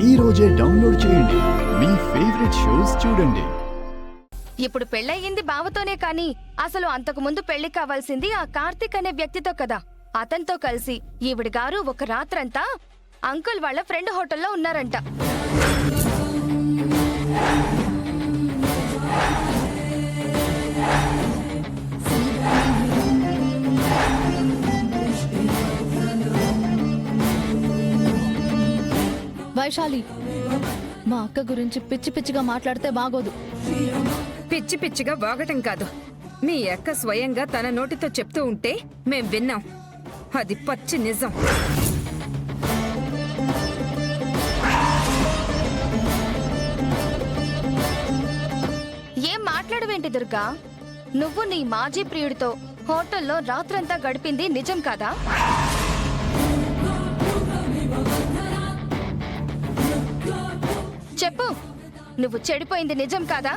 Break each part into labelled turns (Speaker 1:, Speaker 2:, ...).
Speaker 1: ఈ రోజే డౌన్లోడ్ చేయండి. మీ ఫేవరెట్ షోస్ చూడండి.
Speaker 2: ఇప్పుడు పెళ్ళయింది బావతోనే కాని అసలు అంతకు ముందు పెళ్లి కావాల్సింది ఆ కార్తీక్ అనే వ్యక్తితో కదా. అతనితో కలిసి ఈవిడ గారు ఒక రాత్రంతా అంకుల్ వాళ్ళ ఫ్రెండ్ హోటల్లో ఉన్నారంట.
Speaker 3: వైశాలి, మా అక్క గురించి పిచ్చి పిచ్చిగా మాట్లాడితే బాగోదు.
Speaker 4: పిచ్చి పిచ్చిగా వాగటం కాదు, మీ అక్క స్వయంగా తన నోటితో చెప్తూ ఉంటే మేం విన్నాం. అది పచ్చి నిజం.
Speaker 2: ఏం మాట్లాడవేంటి దుర్గా? నువ్వు నీ మాజీ ప్రియుడితో హోటల్లో రాత్రంతా గడిపింది నిజం కాదా? చెప్పు, నువ్వు చెడిపోయింది నిజం కాదా?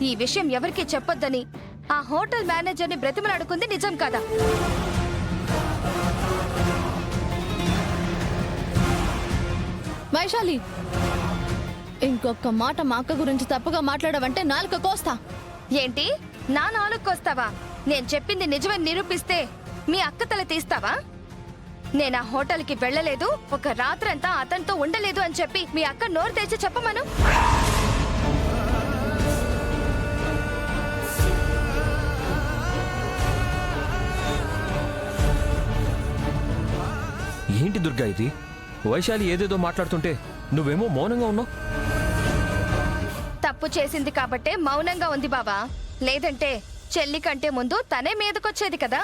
Speaker 2: ఈ విషయం ఎవరికీ చెప్పొద్దని ఆ హోటల్ మేనేజర్ని బ్రతిమలాడుకుంది నిజం కాదా?
Speaker 3: వైశాలి, ఇంకొక మాట మా అక్క గురించి తప్పుగా మాట్లాడవంటే నాలుక కోస్తా.
Speaker 2: ఏంటి, నా నాలుక్కొస్తావా? నేను చెప్పింది నిజమని నిరూపిస్తే మీ అక్క తల తీస్తావా? నేను ఆ హోటల్కి వెళ్ళలేదు, ఒక రాత్రంతా అతనితో ఉండలేదు అని చెప్పి మీ అక్క నోరు తెచ్చి చెప్పమను.
Speaker 5: ఏంటి దుర్గా ఇది? వైశాలి ఏదేదో మాట్లాడుతుంటే నువ్వేమో మౌనంగా ఉన్నావు.
Speaker 2: తప్పు చేసింది కాబట్టే మౌనంగా ఉంది బావా, లేదంటే చెల్లి కంటే ముందు తనే మీదకొచ్చేది కదా.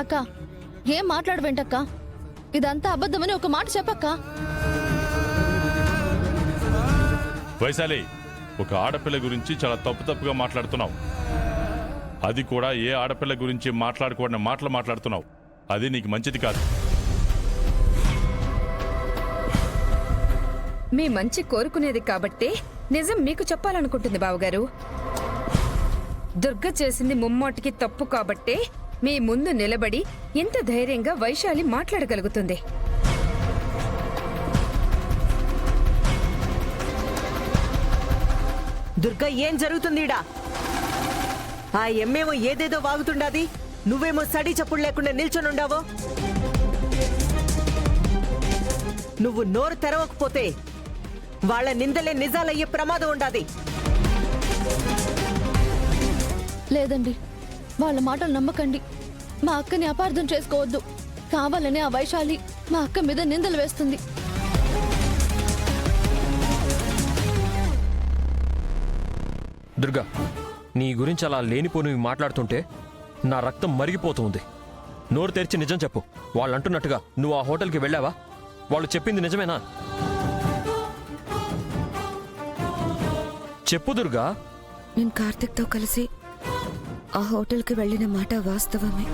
Speaker 3: అక్క, ఏం మాట్లాడవేంటక్క? ఇదంతా అబద్ధమని ఒక మాట చెప్పక్క.
Speaker 6: వైశాలి, ఒక ఆడపిల్ల గురించి చాలా తప్పుగా మాట్లాడుతున్నావు. అది కూడా ఏ ఆడపిల్ల గురించి మాట్లాడకూడని మాటలు మాట్లాడుతున్నావు. అది నీకు మంచిది కాదు.
Speaker 4: మీ మంచి కోరుకునేది కాబట్టే నిజం మీకు చెప్పాలనుకుంటుంది బావగారు. దుర్గ చేసింది ముమ్మాటికి తప్పు కాబట్టే మీ ముందు నిలబడి ఎంత ధైర్యంగా వైశాలి మాట్లాడగలుగుతుంది.
Speaker 7: దుర్గా, ఏం జరుగుతుందిడా? ఆ ఎమ్మేమో ఏదేదో వాగుతుండాది, నువ్వేమో సడి చప్పుడు లేకుండా నిల్చొనుండావో. నువ్వు నోరు తెరవకపోతే వాళ్ళ నిందలే నిజాలయ్యే ప్రమాదం ఉండాది.
Speaker 3: లేదండి, వాళ్ళ మాటలు నమ్మకండి. మా అక్కని అపార్థం చేసుకోవద్దు. కావాలని ఆ వైశాలి మా అక్క మీద నిందలు వేస్తుంది.
Speaker 5: దుర్గా, నీ గురించి అలా లేనిపోనివి మాట్లాడుతుంటే నా రక్తం మరిగిపోతుంది. నోరు తెరిచి నిజం చెప్పు. వాళ్ళు అంటున్నట్టుగా నువ్వు ఆ హోటల్కి వెళ్ళావా? వాళ్ళు చెప్పింది నిజమేనా? చెప్పు దుర్గా.
Speaker 8: నేను కార్తిక్తో కలిసి ఆ హోటల్కి వెళ్ళిన మాట వాస్తవమే.